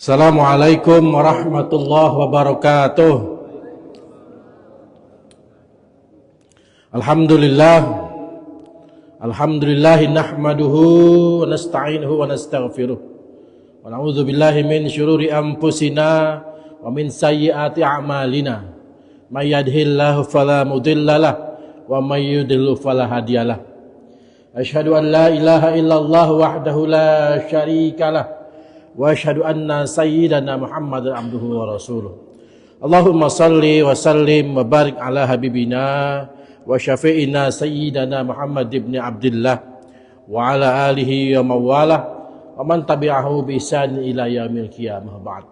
Assalamualaikum warahmatullahi wabarakatuh. Alhamdulillah nahmaduhu wa nasta'inuhu wa nastaghfiruh wa na'udzu billahi min syururi anfusina wa min sayyiati a'malina. May yahdihillahu fala mudhillalah wa may yudlil fala hadiyalah. Asyhadu an la ilaha illallah wahdahu la syarikalah wa asyhadu anna sayyidana Muhammadan abduhu wa rasuluh. Allahumma salli wa sallim wa barik ala habibina wa syafi'ina sayyidina Muhammad ibn Abdullah wa ala alihi wa mawalah wa man tabi'ahu bi ihsan ila yaumil qiyamah ba'd.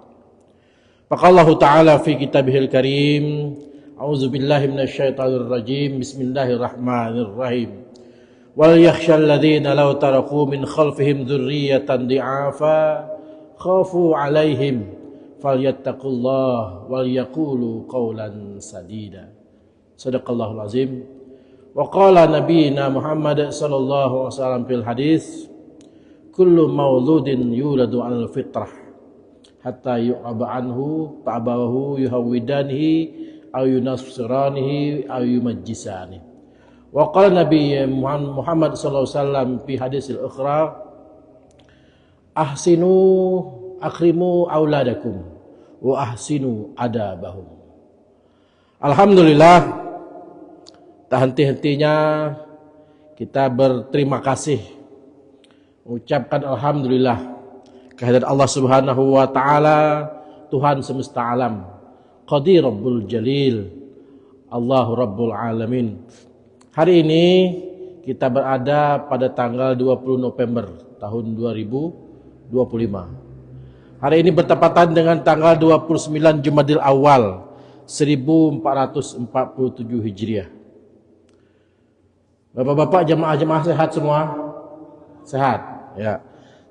Faqallahu ta'ala fi kitabihil karim, a'udzu billahi minasyaitonir rajim, bismillahirrahmanirrahim. Wal yakhshal ladzina law taraku min khalfihim dzurriyyatan di'afa khafu alaihim falyattaqullah wal yaqulu qawlan sadida. Sadaqallahul azim. Wa qala nabiyina Muhammad sallallahu alaihi wasallam fil hadis, kullu mauludin yuladu 'alal fitrah hatta yu'aba anhu fa'abawahu yuhawwidanihi aw yunasranihi aw yumajjisani. Wa qala nabiy Muhammad sallallahu alaihi wasallam fi hadisil ukhra, ahsinu akrimu auladakum wa ahsinu adabahum. Alhamdulillah, tak henti-hentinya kita berterima kasih, mengucapkan alhamdulillah kehadirat Allah Subhanahu wa taala, Tuhan semesta alam, Qadir Rabbul Jalil, Allahu Rabbul Alamin. Hari ini kita berada pada tanggal 20 November tahun 2025. Hari ini bertepatan dengan tanggal 29 Jumadil Awal 1447 Hijriah. Bapak-bapak, jemaah-jemaah sehat semua? Sehat, ya.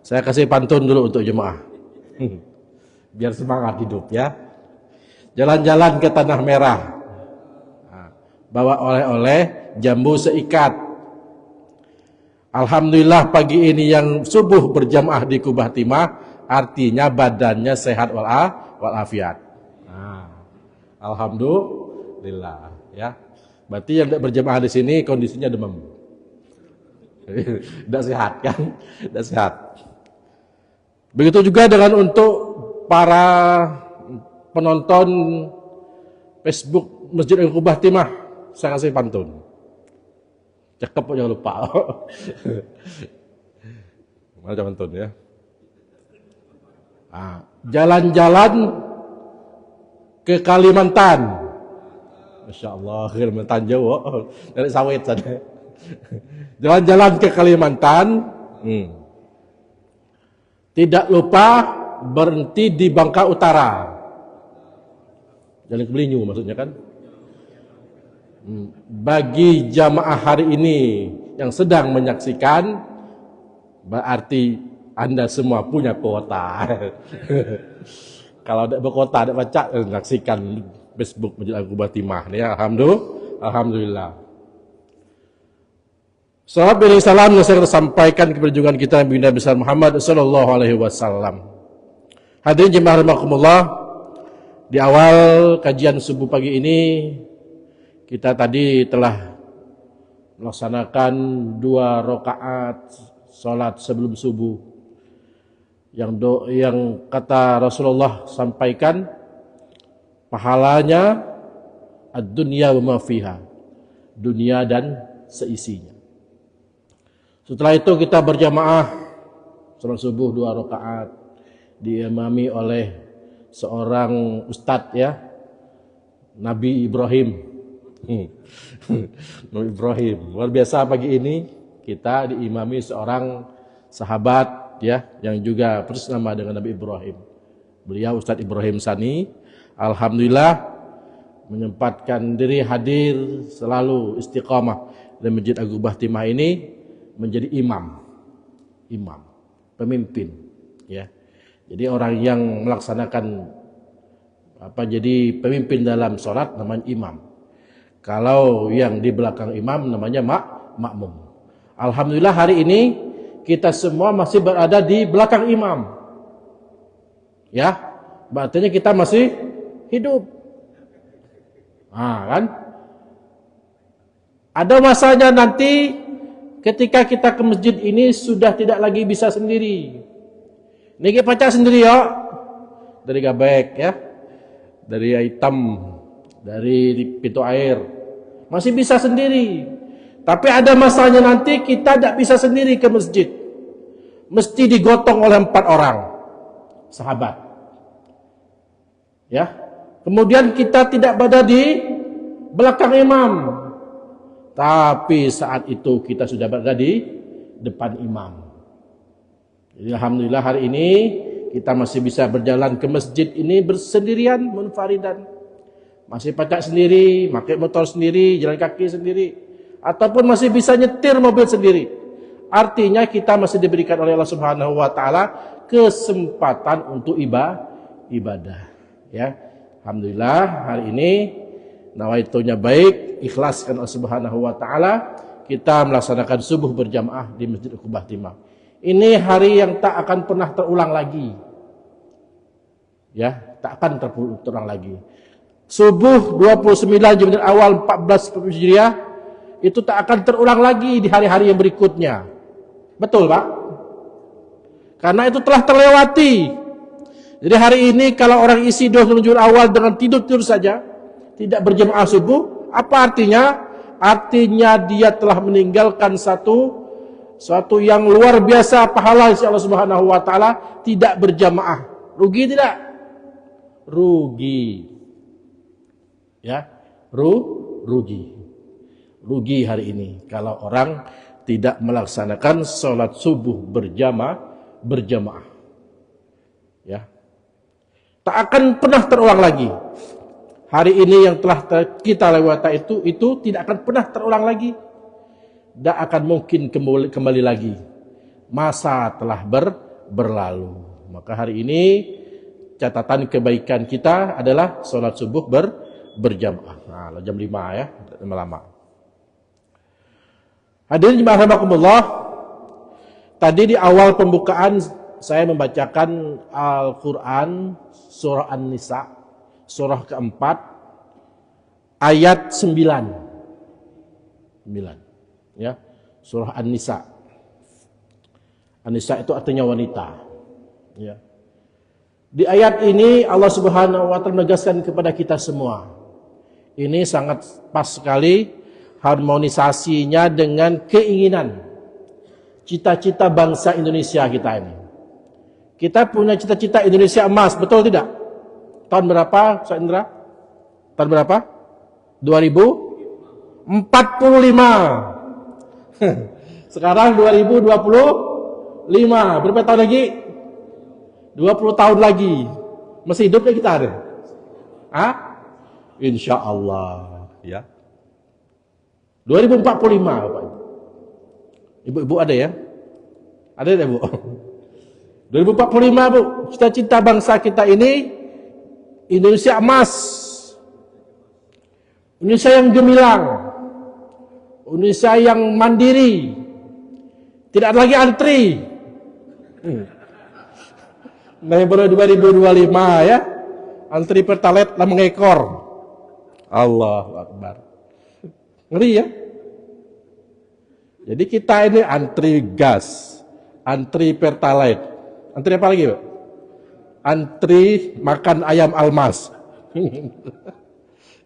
Saya kasih pantun dulu untuk jemaah. Biar semangat hidup, ya. Jalan-jalan ke Tanah Merah. Bawa oleh-oleh, jambu seikat. Alhamdulillah pagi ini yang subuh berjamaah di Kubah Timah, artinya badannya sehat walafiat. Alhamdulillah, ya. Berarti yang tidak berjamaah di sini kondisinya demam. Tidak sehat kan? Tidak sehat. Begitu juga dengan untuk para penonton Facebook Masjid Al-Kubah Timah, saya kasih pantun. Cakep, jangan lupa. Mana pantun ya? Jalan-jalan ke Kalimantan. Masya Allah, Kalimantan Jawa. Dari sawit saja. Jalan-jalan ke Kalimantan. Tidak lupa berhenti di Bangka Utara. Jalan ke Belinyu maksudnya kan? Bagi jamaah hari ini yang sedang menyaksikan, berarti Anda semua punya kuota. Kalau tidak berkuota, tidak baca, menyaksikan Facebook Masjid Al-Kubah Timah. Ya, alhamdulillah. Sahabat dan salam yang saya sampaikan kepada junjungan kita Nabi besar Muhammad sallallahu alaihi wasallam. Hadirin jemaah rahimakumullah, di awal kajian subuh pagi ini kita tadi telah melaksanakan 2 rakaat salat sebelum subuh yang kata Rasulullah sampaikan pahalanya ad-dunya wa ma fiha, dunia dan seisinya. Setelah itu kita berjamaah salat subuh 2 rakaat diimami oleh seorang ustadz, ya, Nabi Ibrahim. Nabi Ibrahim luar biasa. Pagi ini kita diimami seorang sahabat, ya, yang juga persis nama dengan Nabi Ibrahim. Beliau Ustadz Ibrahim Sani, alhamdulillah menyempatkan diri hadir selalu istiqamah di Masjid Al-Kubah Timah ini, menjadi imam, pemimpin, ya. Jadi orang yang melaksanakan jadi pemimpin dalam sholat namanya imam. Kalau yang di belakang imam namanya makmum. Alhamdulillah hari ini kita semua masih berada di belakang imam. Ya, berarti kita masih hidup. Kan? Ada masanya nanti ketika kita ke masjid ini sudah tidak lagi bisa sendiri. Niki pacak sendiri ya. Dari gabek ya. Dari hitam, dari pintu air. Masih bisa sendiri. Tapi ada masanya nanti kita tidak bisa sendiri ke masjid. Mesti digotong oleh 4 orang sahabat. Ya. Kemudian kita tidak berada di belakang imam. Tapi saat itu kita sudah berada di depan imam. Jadi alhamdulillah hari ini kita masih bisa berjalan ke masjid ini bersendirian, munfaridan. Masih pacak sendiri, pakai motor sendiri, jalan kaki sendiri, ataupun masih bisa nyetir mobil sendiri. Artinya kita masih diberikan oleh Allah Subhanahu wa taala kesempatan untuk ibadah. Ya. Alhamdulillah hari ini nawaitunya baik, ikhlaskan Allah Subhanahu wa taala, kita melaksanakan subuh berjamaah di Masjid Uqbah Timah. Ini hari yang tak akan pernah terulang lagi. Ya, tak akan terulang lagi. Subuh 29 Jumadil Awal 14 Hijriah itu tak akan terulang lagi di hari-hari yang berikutnya. Betul, Pak? Karena itu telah terlewati. Jadi hari ini kalau orang isi 29 Jumadil Awal dengan tidur-tidur saja, tidak berjamaah subuh, apa artinya? Artinya dia telah meninggalkan suatu yang luar biasa pahala insya Allah Subhanahu wa taala, tidak berjamaah. Rugi tidak? Rugi. Ya, rugi. Rugi hari ini kalau orang tidak melaksanakan sholat subuh berjamaah. Ya. Tak akan pernah terulang lagi. Hari ini yang telah kita lewati itu tidak akan pernah terulang lagi. Tidak akan mungkin kembali lagi. Masa telah berlalu. Maka hari ini catatan kebaikan kita adalah sholat subuh berjamaah. Nah, jam 5 ya, lama-lama. Hadirin jemaah rahimakumullah. Tadi di awal pembukaan saya membacakan Al-Quran surah An-Nisa, surah keempat, ayat 9. Ya, surah An-Nisa. An-Nisa itu artinya wanita. Ya. Di ayat ini Allah Subhanahu wa taala menegaskan kepada kita semua. Ini sangat pas sekali harmonisasinya dengan keinginan cita-cita bangsa Indonesia kita ini. Kita punya cita-cita Indonesia emas, betul tidak? Tahun berapa, Pak Indra? Tahun berapa? 2045. Sekarang 2025. Berapa tahun lagi? 20 tahun lagi. Masih hidup ya kita ada? Insya Allah. Ya. 2045, Bapak. Ibu-ibu ada ya? Ada ya, Bu? 2045, Bu. Cita-cita bangsa kita ini Indonesia emas. Indonesia yang gemilang. Indonesia yang mandiri. Tidak ada lagi antri. Nah, baru 2025 ya. Antri Pertalite lah mengekor. Allahu Akbar. Ngeri ya? Jadi kita ini antri gas, antri Pertalite. Antri apa lagi, Pak? Antri makan ayam almas.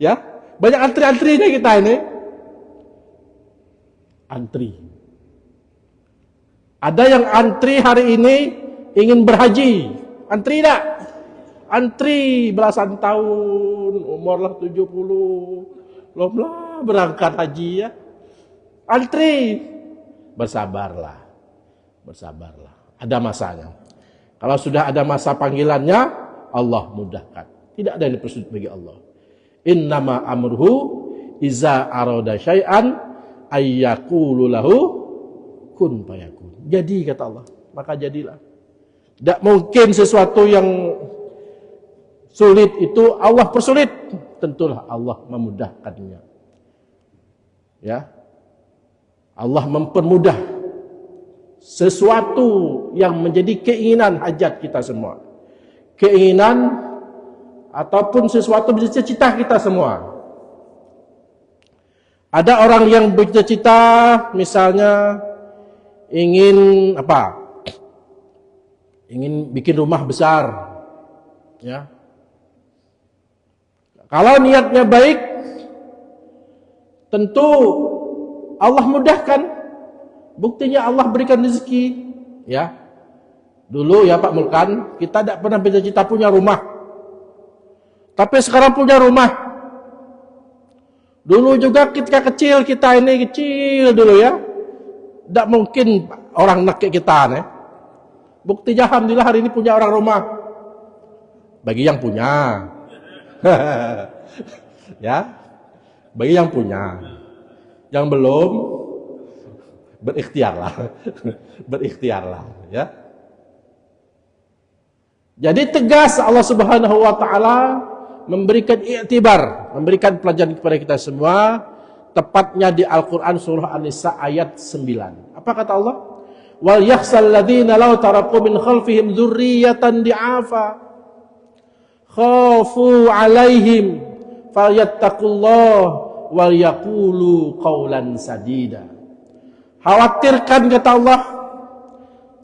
Ya, banyak antri-antrinya kita ini. Antri. Ada yang antri hari ini ingin berhaji. Antri tak? Antri belasan tahun, umur lah 70. Belum lah berangkat haji ya. Antri. Bersabarlah. Ada masanya. Kalau sudah ada masa panggilannya, Allah mudahkan. Tidak ada yang dipersulit bagi Allah. Innama amruhu iza arada syai'an ayyaqulu lahu kun fayakun. Jadi kata Allah, maka jadilah. Tidak mungkin sesuatu yang sulit itu Allah persulit. Tentulah Allah memudahkannya. Ya. Allah mempermudah sesuatu yang menjadi keinginan hajat kita semua. keinginan ataupun sesuatu bercita-cita kita semua. Ada orang yang bercita-cita misalnya ingin apa? Ingin bikin rumah besar, ya. Kalau niatnya baik, tentu Allah mudahkan. Buktinya Allah berikan rezeki, ya. Dulu ya Pak Mulkan, kita tidak pernah bercita-cita punya rumah. Tapi sekarang punya rumah. Dulu juga ketika kecil, kita ini kecil dulu ya. Tidak mungkin orang nak kayak kita nih. Buktinya alhamdulillah hari ini punya orang rumah. Bagi yang punya. Ya. Bagi yang punya. Yang belum, berikhtiarlah. Berikhtiarlah, ya. Jadi tegas Allah Subhanahu wa taala memberikan i'tibar, memberikan pelajaran kepada kita semua, tepatnya di Al-Qur'an surah An-Nisa ayat 9. Apa kata Allah? Wal yakhsal ladzina law taraku min khalfihim dzurriyyatan di'afa khafu 'alaihim falyattaqullah wal yaqulu qawlan sadida. Khawatirkan kata Allah,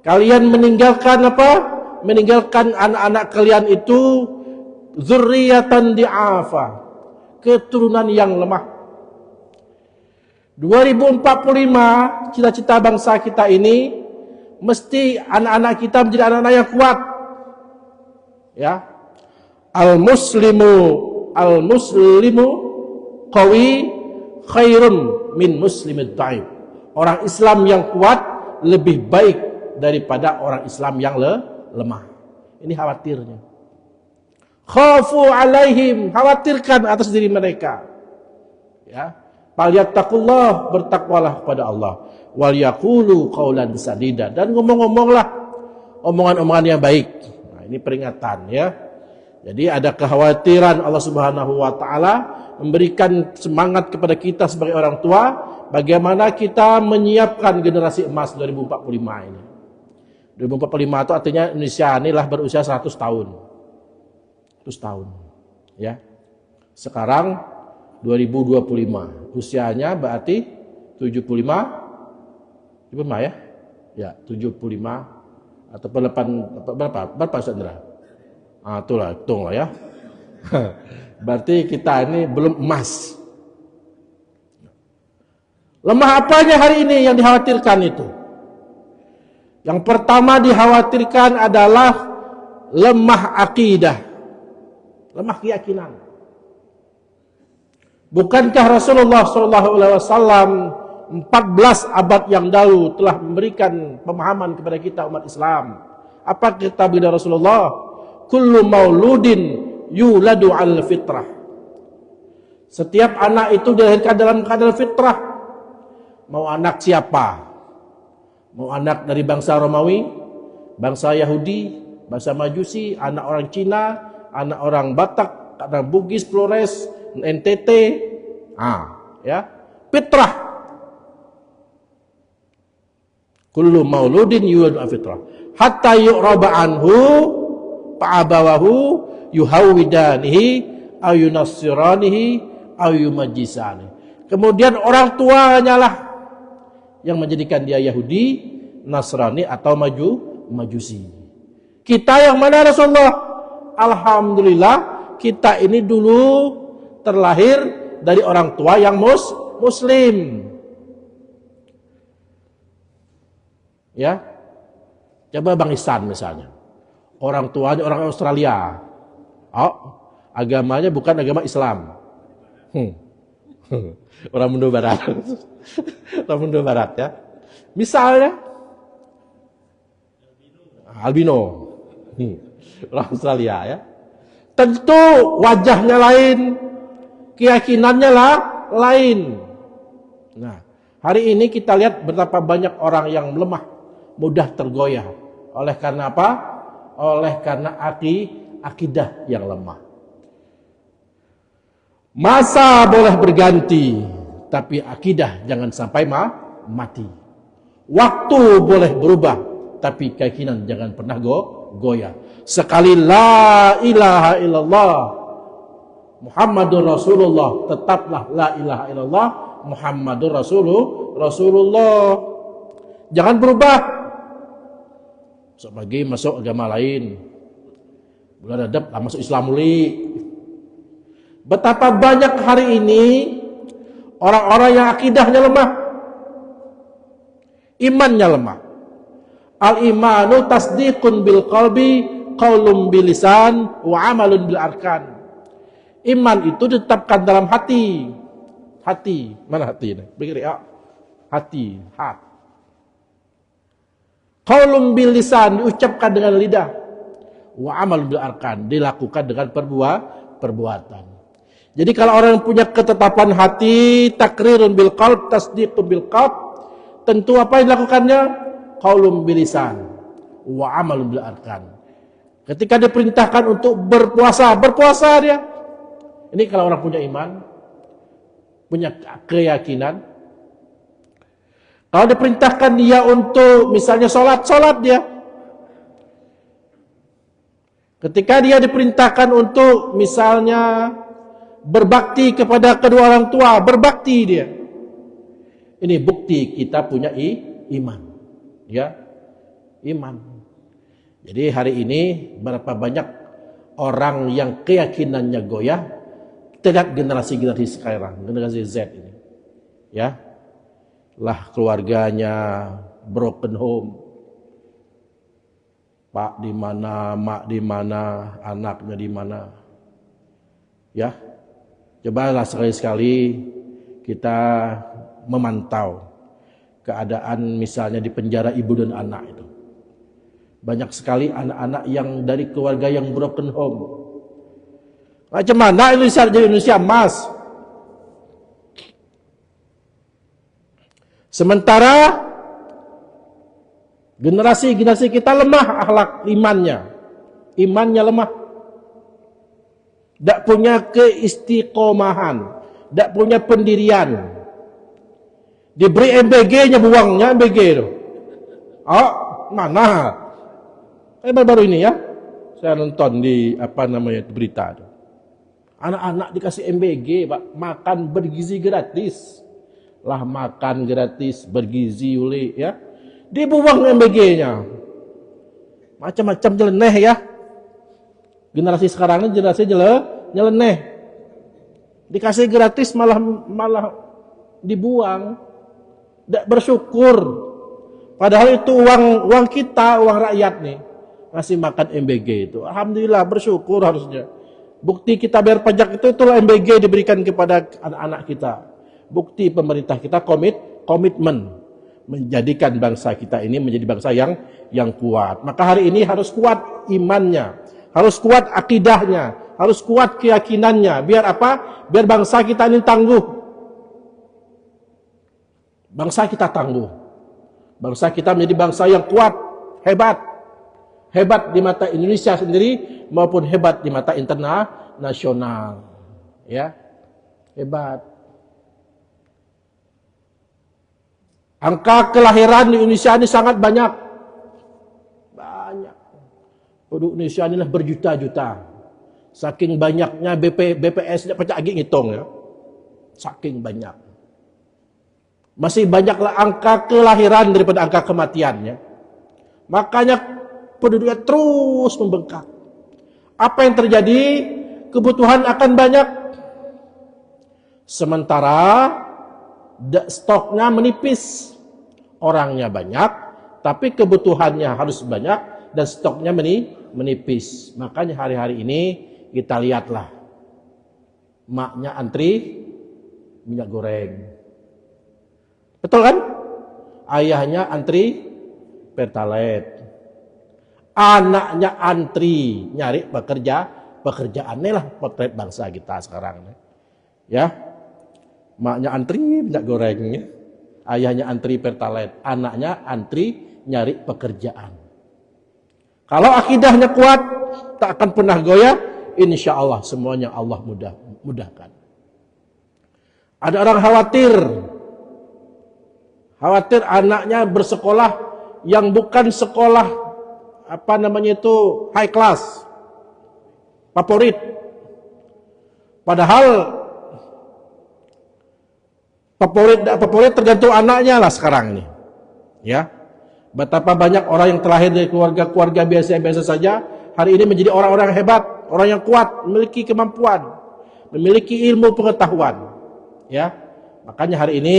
kalian meninggalkan apa? Meninggalkan anak-anak kalian itu dzurriyyatan di'afa, keturunan yang lemah. 2045 cita-cita bangsa kita ini mesti anak-anak kita menjadi anak-anak yang kuat. Ya. Al-muslimu qawi khairun min muslimid dhaif. Orang Islam yang kuat lebih baik daripada orang Islam yang lemah. Ini khawatirnya. Khafu alaihim, khawatirkan atas diri mereka. Ya. Falyattaqullah, bertakwalah kepada Allah. Wal yaqulu qaulan sadida, dan ngomong-ngomonglah omongan-omongan yang baik. Nah, ini peringatan ya. Jadi ada kekhawatiran Allah Subhanahu wa taala memberikan semangat kepada kita sebagai orang tua bagaimana kita menyiapkan generasi emas 2045 ini. 2045 itu artinya Indonesia inilah berusia 100 tahun. 100 tahun. Ya. Sekarang 2025. Usianya berarti 75 ya? Ya, 75 atau 8 berapa Sandra? Ah, itulah, hitung lah ya. Berarti kita ini belum emas. Lemah apanya hari ini yang dikhawatirkan itu? Yang pertama dikhawatirkan adalah lemah akidah, lemah keyakinan. Bukankah Rasulullah SAW 14 abad yang lalu telah memberikan pemahaman kepada kita umat Islam? Apa kata beliau Rasulullah? Kullu mauludin yuladu al fitrah. Setiap anak itu dilahirkan dalam keadaan fitrah. Mau anak siapa? Mau anak dari bangsa Romawi, bangsa Yahudi, bangsa Majusi, anak orang Cina, anak orang Batak, anak Bugis, Flores, NTT, ya, fitrah. Kullu mauludin yuladu al fitrah. Hatta yu'raba anhu fa'abawahu yuhawidanihi aw yunassiranihi aw yumajjisani. Kemudian orang tuanya lah yang menjadikan dia Yahudi, Nasrani atau Majusi. Kita yang mana Rasulullah? Alhamdulillah kita ini dulu terlahir dari orang tua yang Muslim. Ya. Coba Bang Ihsan misalnya. Orang tuanya orang Australia. Oh, agamanya bukan agama Islam. Orang Indo Barat. Orang Indo Barat ya. Misalnya albino. Orang Australia ya. Tentu wajahnya lain, keyakinannya lain. Nah, hari ini kita lihat betapa banyak orang yang lemah, mudah tergoyah. Oleh karena apa? Oleh karena akidah yang lemah. Masa boleh berganti, tapi akidah jangan sampai mati. Waktu boleh berubah, tapi keyakinan jangan pernah goyah. Sekali la ilaha illallah Muhammadur Rasulullah, tetaplah la ilaha illallah Muhammadur Rasulullah. Jangan berubah. Sebagai masuk agama lain. Bulan adab lah masuk Islam muli. Betapa banyak hari ini orang-orang yang akidahnya lemah. Imannya lemah. Al-imanu tasdiqun bil qalbi, qaulun bil lisan, wa amalun bil arkan. Iman itu ditetapkan dalam hati. Hati, mana hati ini? Pikir ya. Hati, hat. Qaulun bil lisan diucapkan dengan lidah. Wa amalun bil arkan dilakukan dengan perbuatan. Jadi kalau orang punya ketetapan hati, takrirun bil qalb, tasdiqun bil qalb, tentu apa yang dilakukannya? Qaulun bil lisan wa amalun bil arkan. Ketika diperintahkan untuk berpuasa dia. Ini kalau orang punya iman, punya keyakinan. Kalau diperintahkan dia untuk misalnya sholat dia. Ketika dia diperintahkan untuk misalnya berbakti kepada kedua orang tua, berbakti dia. Ini bukti kita punya iman. Ya, iman. Jadi hari ini berapa banyak orang yang keyakinannya goyah. Lihat generasi sekarang, generasi Z ini. Ya. Lah keluarganya broken home. Pak di mana, mak di mana, anaknya di mana. Ya. Cobalah sekali-sekali kita memantau keadaan misalnya di penjara ibu dan anak itu. Banyak sekali anak-anak yang dari keluarga yang broken home. Macam mana Indonesia jadi Indonesia emas? Sementara generasi kita lemah akhlak imannya. Imannya lemah. Tak punya keistiqomahan. Tak punya pendirian. Diberi MBG-nya buangnya MBG itu. Oh, mana? Baru-baru ini ya. Saya nonton di berita itu. Anak-anak dikasih MBG, Pak, makan bergizi gratis. Lah makan gratis, bergizi uli ya. Dibuang MBG-nya. Macam-macam nyeleneh ya. Generasi sekarang ini generasi nyeleneh. Dikasih gratis malah dibuang. Tidak bersyukur. Padahal itu uang kita, uang rakyat nih. Ngasih makan MBG itu. Alhamdulillah bersyukur harusnya. Bukti kita bayar pajak itulah MBG diberikan kepada anak-anak kita. Bukti pemerintah kita komitmen menjadikan bangsa kita ini menjadi bangsa yang kuat. Maka hari ini harus kuat imannya, harus kuat akidahnya, harus kuat keyakinannya. Biar apa? Biar bangsa kita ini tangguh. Bangsa kita tangguh. Bangsa kita menjadi bangsa yang kuat, hebat. Hebat di mata Indonesia sendiri maupun hebat di mata internasional. Ya. Hebat. Angka kelahiran di Indonesia ini sangat banyak. Banyak. Penduduk Indonesia inilah berjuta-juta. Saking banyaknya BPS tidak pacak lagi ngitung ya. Saking banyak. Masih banyaklah angka kelahiran daripada angka kematiannya. Makanya penduduknya terus membengkak. Apa yang terjadi? Kebutuhan akan banyak. Sementara stoknya menipis. Orangnya banyak, tapi kebutuhannya harus banyak dan stoknya menipis. Makanya hari-hari ini kita lihatlah. Maknya antri minyak goreng. Betul kan? Ayahnya antri Pertalite. Anaknya antri nyari pekerjaannya lah potret bangsa kita sekarang. Ya. Maknya antri minyak gorengnya. Ayahnya antri Pertalite, anaknya antri nyari pekerjaan. Kalau akidahnya kuat, tak akan pernah goyah, insya Allah semuanya Allah mudahkan. Ada orang khawatir anaknya bersekolah yang bukan sekolah apa namanya itu high class, favorit. Padahal favorit tergantung anaknya lah sekarang ini. Ya. Betapa banyak orang yang terlahir dari keluarga-keluarga biasa-biasa saja hari ini menjadi orang-orang yang hebat, orang yang kuat, memiliki kemampuan, memiliki ilmu pengetahuan. Ya. Makanya hari ini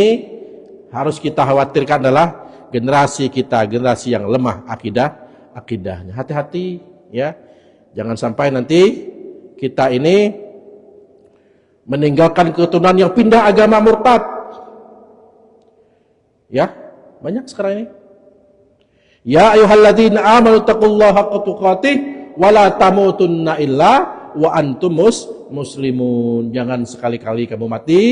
harus kita khawatirkan adalah generasi kita, generasi yang lemah akidahnya. Hati-hati ya. Jangan sampai nanti kita ini meninggalkan keturunan yang pindah agama murtad. Ya, banyak sekarang ini. Ya ayyuhalladzina amanu taqullaha haqqa tuqatih wa la tamutunna illa wa antum muslimun. Jangan sekali-kali kamu mati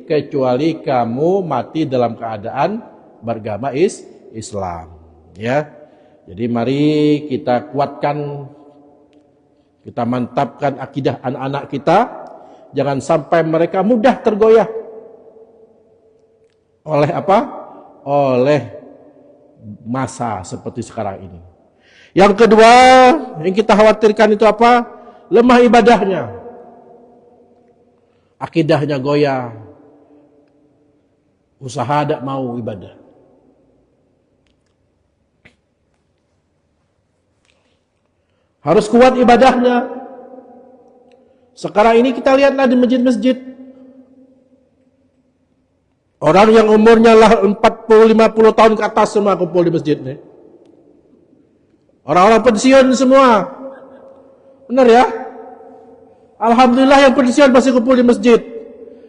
kecuali kamu mati dalam keadaan beragama Islam. Ya. Jadi mari kita kuatkan, kita mantapkan akidah anak-anak kita. Jangan sampai mereka mudah tergoyah oleh apa? Oleh masa seperti sekarang ini. Yang kedua, yang kita khawatirkan itu apa? Lemah ibadahnya. Akidahnya goyah. Usaha tidak mau ibadah. Harus kuat ibadahnya. Sekarang ini kita lihatlah di masjid-masjid. Orang yang umurnya lah 40-50 tahun ke atas semua kumpul di masjid nih. Orang-orang pensiun semua. Benar ya? Alhamdulillah yang pensiun masih kumpul di masjid.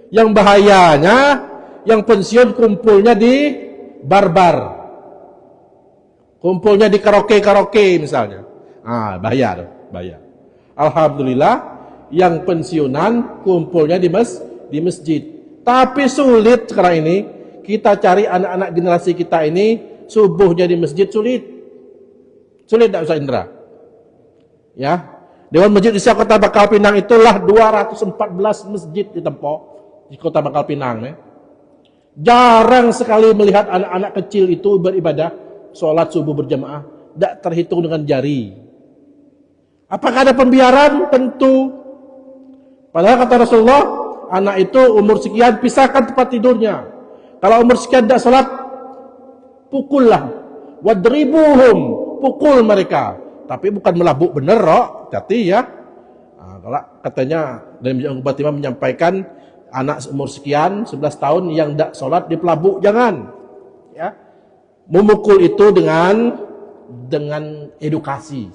Yang bahayanya yang pensiun kumpulnya di bar-bar. Kumpulnya di karaoke misalnya. Bayar. Alhamdulillah yang pensiunan kumpulnya di masjid. Tapi sulit sekarang ini kita cari anak-anak generasi kita ini subuhnya di masjid sulit. Sulit tidak Ustaz Indra? Ya. Dewan Masjid Isya Kota Bangka Pinang itulah 214 masjid ditempuh di Kota Bangka Pinang. Jarang sekali melihat anak-anak kecil itu beribadah sholat subuh berjamaah. Tidak terhitung dengan jari. Apakah ada pembiaran? Tentu. Padahal kata Rasulullah, anak itu umur sekian pisahkan tempat tidurnya. Kalau umur sekian tidak sholat, pukullah. Wadribuhum, pukul mereka. Tapi bukan melabuk bener, hati-hati ya. Kalau katanya dari Masjid Fatimah menyampaikan anak umur sekian 11 tahun yang tidak sholat dipelabuk, jangan. Ya, memukul itu dengan edukasi,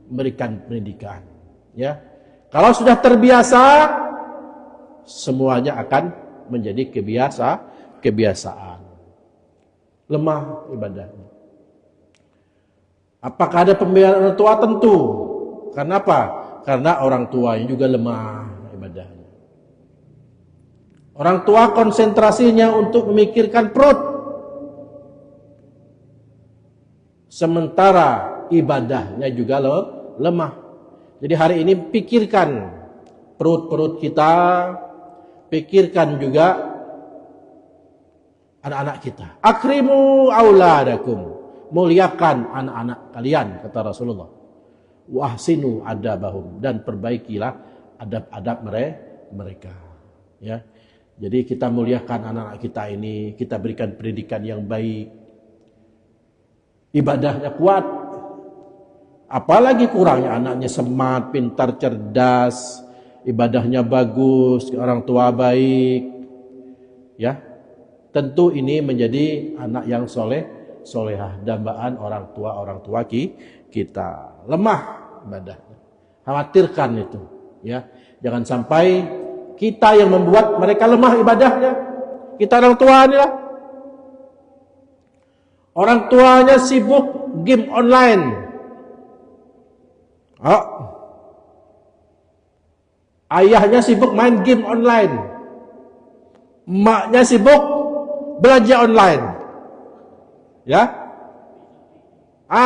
memberikan pendidikan. Ya, kalau sudah terbiasa, semuanya akan menjadi kebiasaan. Lemah ibadahnya. Apakah ada pembiayaan orang tua? Tentu. Karena apa? Karena orang tuanya juga lemah ibadahnya. Orang tua konsentrasinya untuk memikirkan perut. Sementara ibadahnya juga lemah. Jadi hari ini pikirkan perut-perut kita, pikirkan juga anak-anak kita. Akrimu auladakum. Muliakan anak-anak kalian, kata Rasulullah. Wa ahsinu adabahum, dan perbaikilah adab-adab mereka. Ya. Jadi kita muliakan anak-anak kita ini, kita berikan pendidikan yang baik. Ibadahnya kuat. Apalagi kurangnya anaknya smart, pintar, cerdas, ibadahnya bagus, orang tua baik. Ya. Tentu ini menjadi anak yang solehah, dambaan orang tua kita. Lemah ibadahnya. Khawatirkan itu, ya. Jangan sampai kita yang membuat mereka lemah ibadahnya. Kita orang tua inilah. Orang tuanya sibuk game online. Ayahnya sibuk main game online. Emaknya sibuk belanja online. Ya,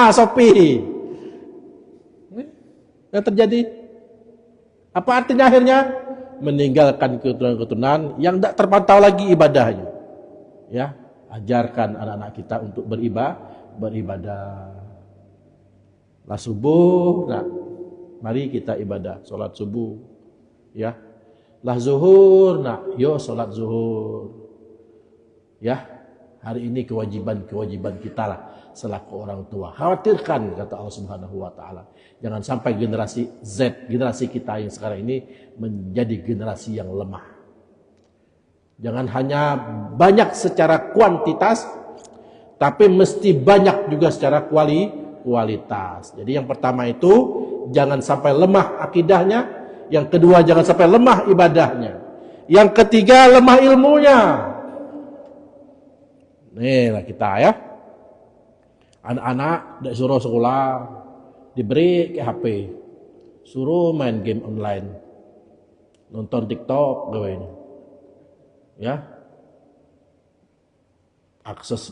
Shopee. Yang terjadi apa artinya akhirnya? Meninggalkan keturunan-keturunan yang tidak terpantau lagi ibadahnya. Ya, ajarkan anak-anak kita untuk beribadah. Lah subuh, nah, mari kita ibadah, sholat subuh, ya. Lah zuhur, nah, yo sholat zuhur, ya. Hari ini kewajiban kita lah selaku orang tua. Khawatirkan, kata Allah Subhanahu wa Ta'ala, jangan sampai generasi Z, generasi kita yang sekarang ini menjadi generasi yang lemah. Jangan hanya banyak secara kuantitas, tapi mesti banyak juga secara kualitas. Jadi yang pertama itu jangan sampai lemah akidahnya, yang kedua jangan sampai lemah ibadahnya, yang ketiga lemah ilmunya. Nih lah kita ya, anak-anak disuruh sekolah, diberi ke HP, suruh main game online, nonton TikTok, gawainya, ya, akses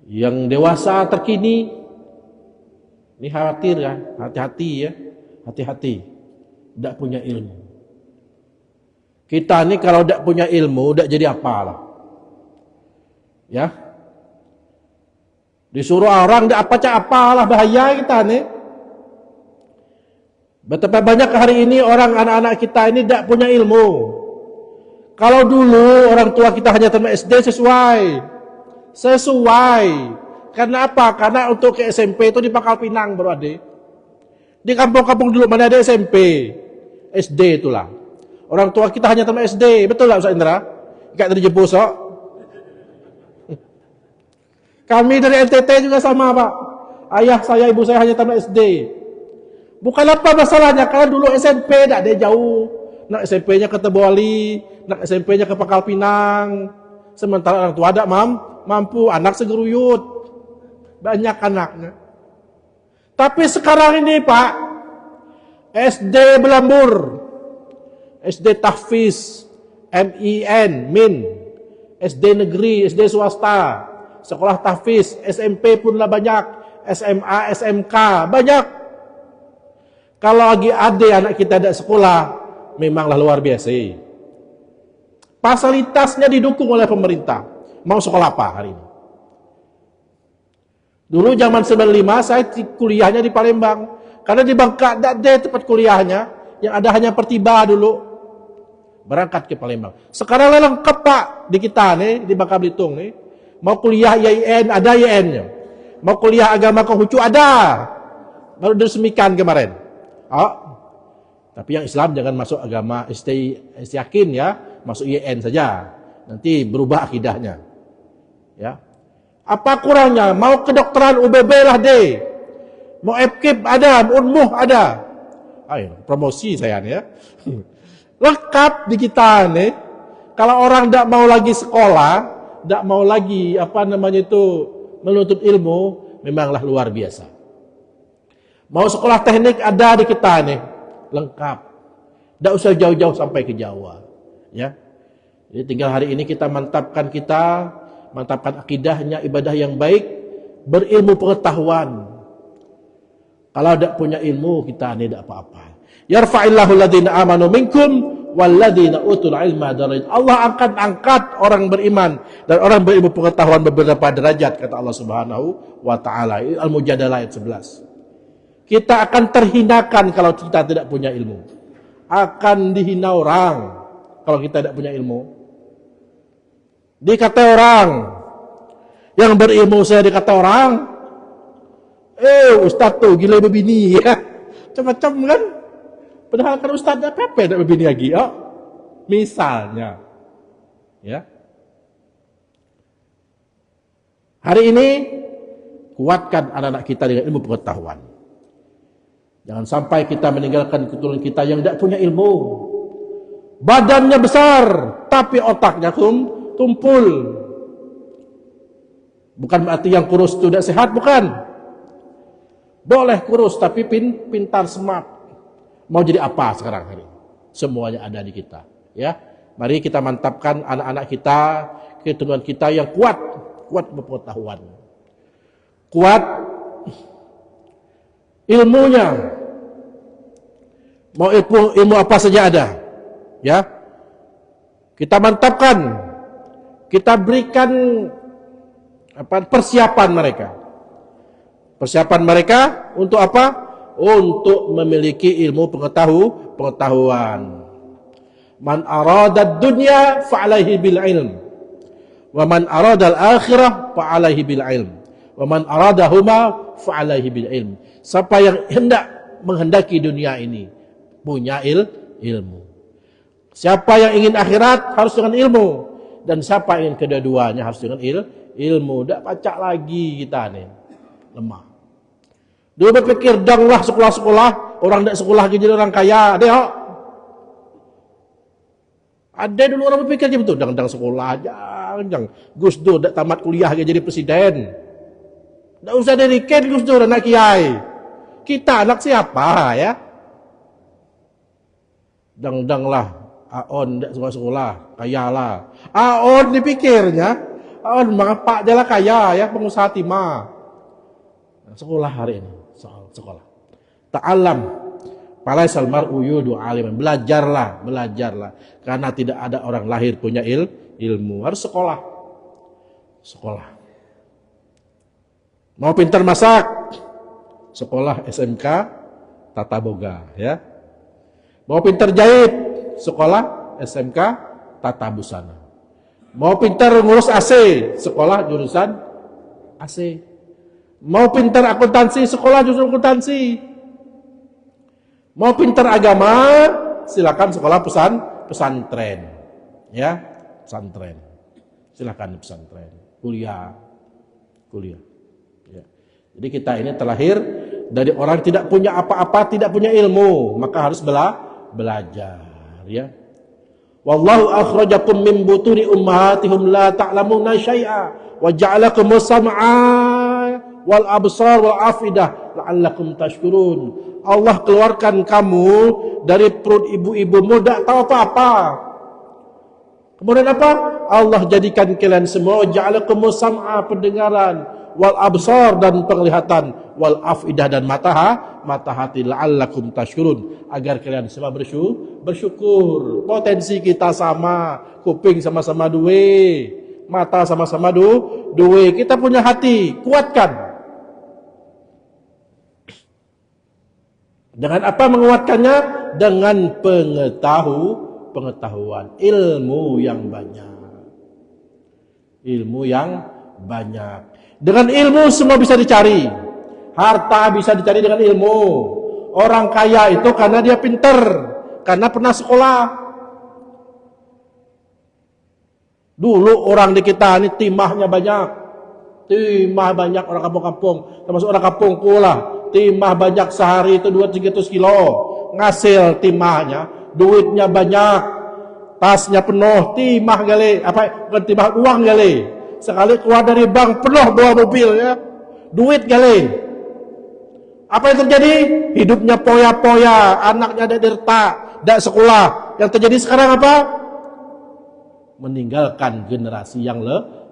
yang dewasa terkini. Ini khawatir ya, hati-hati ya, hati-hati, tidak punya ilmu. Kita ini kalau tidak punya ilmu, tidak jadi apalah, ya. Disuruh orang tidak apalah, bahaya kita nih. Betapa banyak hari ini orang anak-anak kita ini tidak punya ilmu. Kalau dulu orang tua kita hanya tamat SD sesuai. Karena apa? Karena untuk ke SMP itu di Pangkal Pinang, bro adik. Di kampung-kampung dulu mana ada SMP, SD itulah. Orang tua kita hanya tamat SD, betul lah Ustaz Indra? Kayak dari Jepus, so. Kami dari NTT juga sama, Pak. Ayah saya, ibu saya hanya tamat SD. Bukan apa masalahnya, karena dulu SMP tidak ada jauh. Nak SMP-nya ke Tebowali, nak SMP-nya ke Pangkal Pinang. Sementara orang tua ada mampu, anak segeruyut. Banyak anaknya. Tapi sekarang ini Pak, SD Belambur, SD Tahfiz, MIN, SD negeri, SD swasta, sekolah tahfiz, SMP pun lah banyak, SMA, SMK, banyak. Kalau lagi ada anak kita ada sekolah, memanglah luar biasa. Fasilitasnya didukung oleh pemerintah. Mau sekolah apa hari ini? Dulu zaman 95 saya kuliahnya di Palembang. Karena di Bangka tidak ada tempat kuliahnya, yang ada hanya Pertiba dulu. Berangkat ke Palembang. Sekarang lengkap Pak di kita nih, di Bangka Belitung nih. Mau kuliah IAIN, ada IAIN-nya. Mau kuliah agama Konghucu, ada. Baru diresmikan kemarin. Oh. Tapi yang Islam jangan masuk agama yakin ya, masuk IAIN saja. Nanti berubah akidahnya. Ya. Apa kurangnya? Mau kedokteran UBB lah deh. Mau FKIP ada, Unmuh ada. Ayo, promosi saya nih ya. Lengkap di kita nih. Kalau orang tidak mau lagi sekolah, tidak mau lagi menuntut ilmu, memanglah luar biasa. Mau sekolah teknik ada di kita nih, lengkap. Tidak usah jauh-jauh sampai ke Jawa, ya. Jadi tinggal hari ini kita mantapkan akidahnya, ibadah yang baik, berilmu pengetahuan. Kalau tidak punya ilmu, kita ini tidak apa-apa. Yarfa'illahu alladhina amanu minkum walladhina utul ilma darajat. Allah angkat orang beriman dan orang berilmu pengetahuan beberapa derajat, kata Allah Subhanahu wa Ta'ala. Al-Mujadalah ayat 11. Kita akan terhinakan kalau kita tidak punya ilmu. Akan dihina orang kalau kita tidak punya ilmu. Dikata orang yang berilmu, saya dikata orang, Ustaz tuh gila berbini ya, macam-macam kan. Padahal kan Ustaz ada pepe tak berbini lagi, misalnya, ya. Hari ini kuatkan anak-anak kita dengan ilmu pengetahuan. Jangan sampai kita meninggalkan keturunan kita yang tidak punya ilmu. Badannya besar, tapi otaknya tumpul. Bukan berarti yang kurus itu tidak sehat, bukan. Boleh kurus tapi pintar, smart. Mau jadi apa sekarang hari? Semuanya ada di kita, ya. Mari kita mantapkan anak-anak kita, keturunan kita yang kuat berpengetahuan. Kuat ilmunya. Mau ilmu apa saja ada, ya. Kita mantapkan. Kita berikan persiapan mereka. Persiapan mereka untuk apa? Untuk memiliki ilmu pengetahuan. Man arada dunya fa'alaihi bil ilm. Wa man arada al-akhirah fa'alaihi bil ilm. Wa man aradahuma fa'alaihi bil ilm. Siapa yang hendak menghendaki dunia ini punya ilmu. Siapa yang ingin akhirat harus dengan ilmu, dan siapa yang ingin kedua-duanya harus dengan ilmu. Tak pacak lagi kita nih, lemah. Dulu berpikir danglah sekolah-sekolah, orang tak sekolah jadi orang kaya. Ada dulu orang berpikir macam tu, dang sekolah jangan Gus Dur tak tamat kuliah jadi presiden. Tak usah dedikat Gus Dur anak kiai. Kita anak siapa ya? Dang-danglah Aon tak sekolah, kaya lah. Aon dipikirnya, Aon mengapak je lah kaya ya, pengusaha timah. Sekolah hari ini, soal sekolah. Ta'alam, palaisal mar'u yudu aliman. Belajarlah. Karena tidak ada orang lahir punya ilmu. Harus sekolah. Mau pintar masak, sekolah SMK Tata Boga ya. Mau pintar jahit, sekolah SMK Tata Busana. Mau pintar ngurus AC, sekolah jurusan AC. Mau pintar akuntansi, sekolah jurusan akuntansi. Mau pintar agama, silakan sekolah pesantren. Ya, pesantren. Silakan pesantren. Kuliah. Ya. Jadi kita ini terlahir dari orang tidak punya apa-apa, tidak punya ilmu, maka harus belajar, ya. Wallahu akhrajakum min butuni ummahatihim la ta'lamuna syai'a wa ja'alakum sam'a wal absar wal afidah la'allakum tashkurun. Allah keluarkan kamu dari perut ibu-ibumu tak tahu apa-apa. Kemudian apa? Allah jadikan kalian semua ja'alakum sam'a, pendengaran, wal absar, dan penglihatan, wal afidah, dan mata hati, la'allakum tashkurun, agar kalian semua bersyukur. Potensi kita sama, kuping sama-sama duwe, mata sama-sama duwe, kita punya hati, kuatkan. Dengan apa menguatkannya? Dengan pengetahuan, ilmu yang banyak. Dengan ilmu semua bisa dicari. Harta bisa dicari dengan ilmu. Orang kaya itu karena dia pintar, karena pernah sekolah. Dulu orang di kita ini timahnya banyak. Timah banyak orang kampung-kampung, termasuk orang kampungku lah. Timah banyak, sehari itu 200-300 kilo. Ngasil timahnya, duitnya banyak. Tasnya penuh, timah gali. Bukan timah, uang gali. Sekali keluar dari bank penuh bawa mobil ya. Duit gali. Apa yang terjadi? Hidupnya poya-poya, anaknya ada derta, tidak sekolah. Yang terjadi sekarang apa? Meninggalkan generasi yang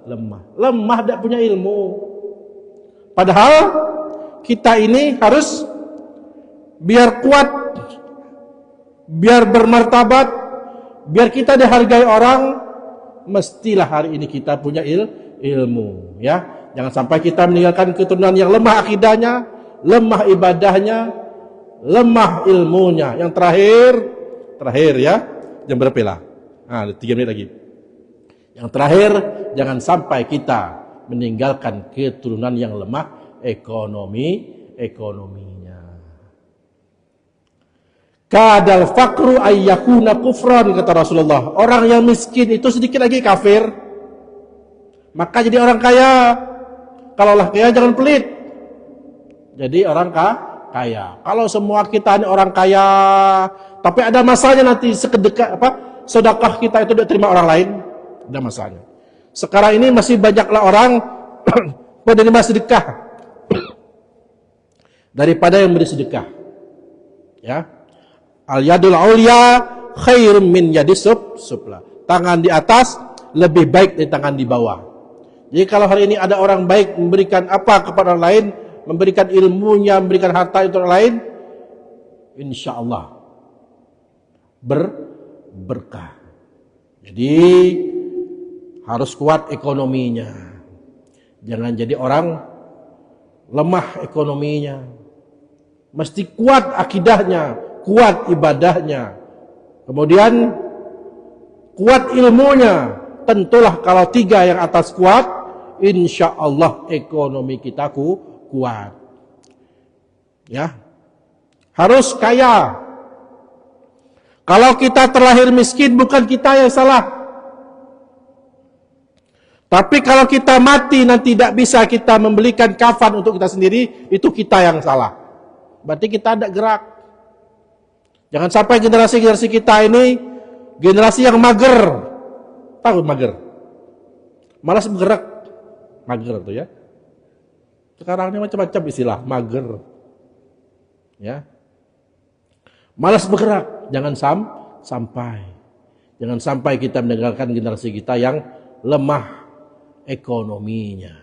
lemah. Lemah, tidak punya ilmu. Padahal kita ini harus biar kuat, biar bermartabat, biar kita dihargai orang, mestilah hari ini kita punya ilmu, ya. Jangan sampai kita meninggalkan keturunan yang lemah akidahnya, lemah ibadahnya, lemah ilmunya. Yang terakhir ya, jam berapa lah? 3 menit lagi. Yang terakhir, jangan sampai kita meninggalkan keturunan yang lemah ekonominya. Kadal fakru ayyakuna kufran, kata Rasulullah. Orang yang miskin itu sedikit lagi kafir. Maka jadi orang kaya. Kalau lah kaya jangan pelit. Jadi orang kaya. Kalau semua kita ini orang kaya, tapi ada masanya nanti sedekah kita itu diterima orang lain, ada masanya. Sekarang ini masih banyaklah orang penerima sedekah daripada yang beri sedekah. Ya. Al yadul ulya khairum min yadis sufla. Tangan di atas lebih baik dari tangan di bawah. Jadi kalau hari ini ada orang baik memberikan apa kepada orang lain, memberikan ilmunya, memberikan harta itu orang lain, insyaallah berkah. Jadi harus kuat ekonominya. Jangan jadi orang lemah ekonominya. Mesti kuat akidahnya, kuat ibadahnya. Kemudian kuat ilmunya. Tentulah kalau 3 yang atas kuat, insya Allah ekonomi kita kuat. Ya, harus kaya. Kalau kita terlahir miskin, bukan kita yang salah. Tapi kalau kita mati nanti tidak bisa kita membelikan kafan untuk kita sendiri, itu kita yang salah. Berarti kita tidak gerak. Jangan sampai generasi-generasi kita ini generasi yang mager. Tahu mager? Malas bergerak. Mager itu ya. Sekarang ini macam-macam istilah, mager. Ya. Malas bergerak, jangan sampai. Jangan sampai kita meninggalkan generasi kita yang lemah ekonominya.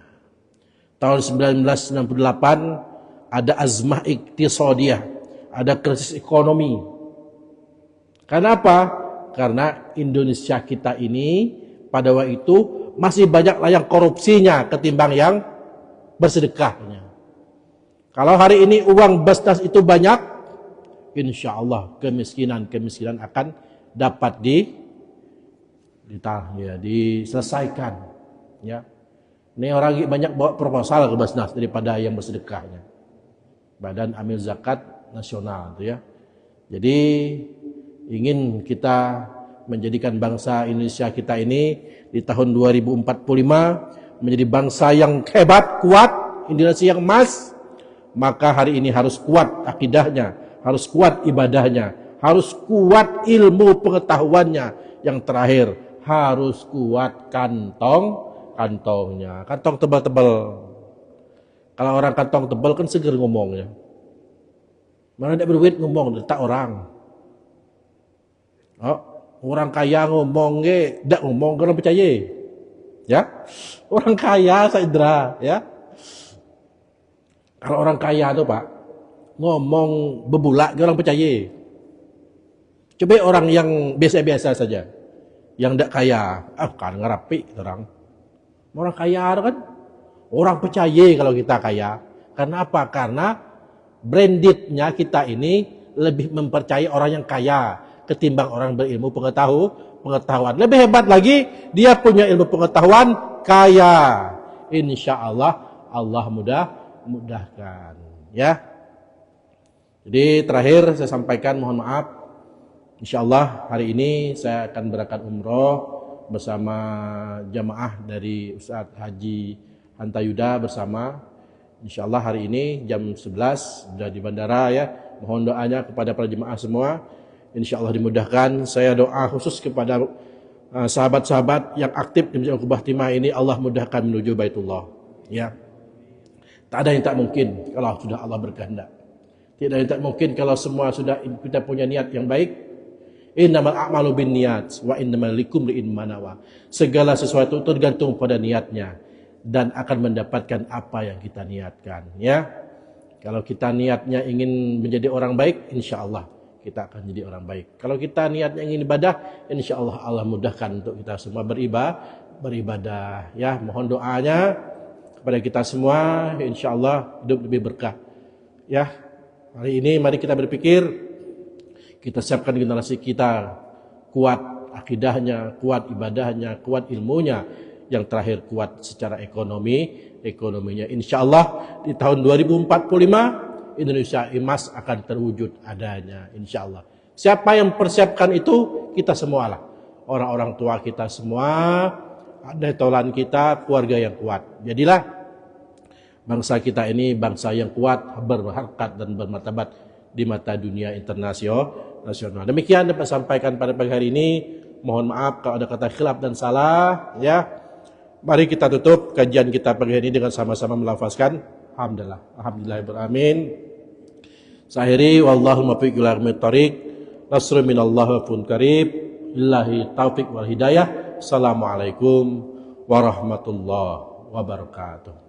Tahun 1998 ada azmah iktisadiyah, ada krisis ekonomi. Kenapa? Karena Indonesia kita ini pada waktu itu masih banyak yang korupsinya ketimbang yang bersedekahnya. Kalau hari ini uang Basnas itu banyak, insya Allah kemiskinan akan dapat diselesaikan. Ya, ini orang banyak bawa proposal ke Basnas daripada yang bersedekahnya. Badan Amil Zakat Nasional itu ya. Jadi ingin kita menjadikan bangsa Indonesia kita ini di tahun 2045 menjadi bangsa yang hebat, kuat, Indonesia yang emas. Maka hari ini harus kuat akidahnya, harus kuat ibadahnya, harus kuat ilmu pengetahuannya. Yang terakhir, harus kuat kantongnya. Kantong tebal-tebal. Kalau orang kantong tebal kan seger ngomongnya. Mana tidak berduit ngomong, letak orang. Oh, orang kaya ngomong tidak ngomong kalau percaya. Ya. Orang kaya Saidra, ya. Kalau orang kaya tuh Pak, ngomong bebulak orang percaya. Coba orang yang biasa-biasa saja, yang tidak kaya, kan ngerapi orang. Orang kaya kan, orang percaya kalau kita kaya. Karena apa? Karena brandednya kita ini lebih mempercayai orang yang kaya ketimbang orang berilmu pengetahuan. Lebih hebat lagi, dia punya ilmu pengetahuan, kaya. Insya Allah, Allah mudahkan. Ya. Jadi terakhir saya sampaikan, mohon maaf. Insya Allah hari ini saya akan berangkat umroh bersama jamaah dari Ustadz Haji Hantayuda bersama. Insya Allah hari ini jam 11 sudah di bandara ya. Mohon doanya kepada para jemaah semua. Insya Allah dimudahkan. Saya doa khusus kepada sahabat-sahabat yang aktif di Masjid Al-Qubah Timah ini, Allah mudahkan menuju Baitullah. Ya. Tak ada yang tak mungkin kalau sudah Allah berkehendak. Tidak ada yang tak mungkin kalau semua sudah kita punya niat yang baik. Innamal a'malu binniyat wa innamal likulli imrin ma nawa. Segala sesuatu tergantung pada niatnya dan akan mendapatkan apa yang kita niatkan, ya. Kalau kita niatnya ingin menjadi orang baik, insya Allah kita akan jadi orang baik. Kalau kita niatnya ingin ibadah, insya Allah Allah mudahkan untuk kita semua beribadah. Ya, mohon doanya kepada kita semua, insya Allah hidup lebih berkah. Ya, hari ini mari kita berpikir, kita siapkan generasi kita kuat akidahnya, kuat ibadahnya, kuat ilmunya. Yang terakhir kuat secara ekonominya. Insya Allah di tahun 2045 Indonesia emas akan terwujud adanya. Insya Allah. Siapa yang persiapkan itu? Kita semua lah. Orang-orang tua kita semua, tolan kita, keluarga yang kuat. Jadilah bangsa kita ini bangsa yang kuat, berharkat dan bermartabat di mata dunia internasional. Demikian dapat sampaikan pada pagi hari ini. Mohon maaf kalau ada kata khilaf dan salah, ya. Mari kita tutup kajian kita pagi ini dengan sama-sama melafazkan alhamdulillahirabbil Sahiri wallahu muwaffiq ila aqwamit thoriq. Nasrun minallahi wa fun qarib. Billahi taufik wal hidayah. Assalamualaikum warahmatullahi wabarakatuh.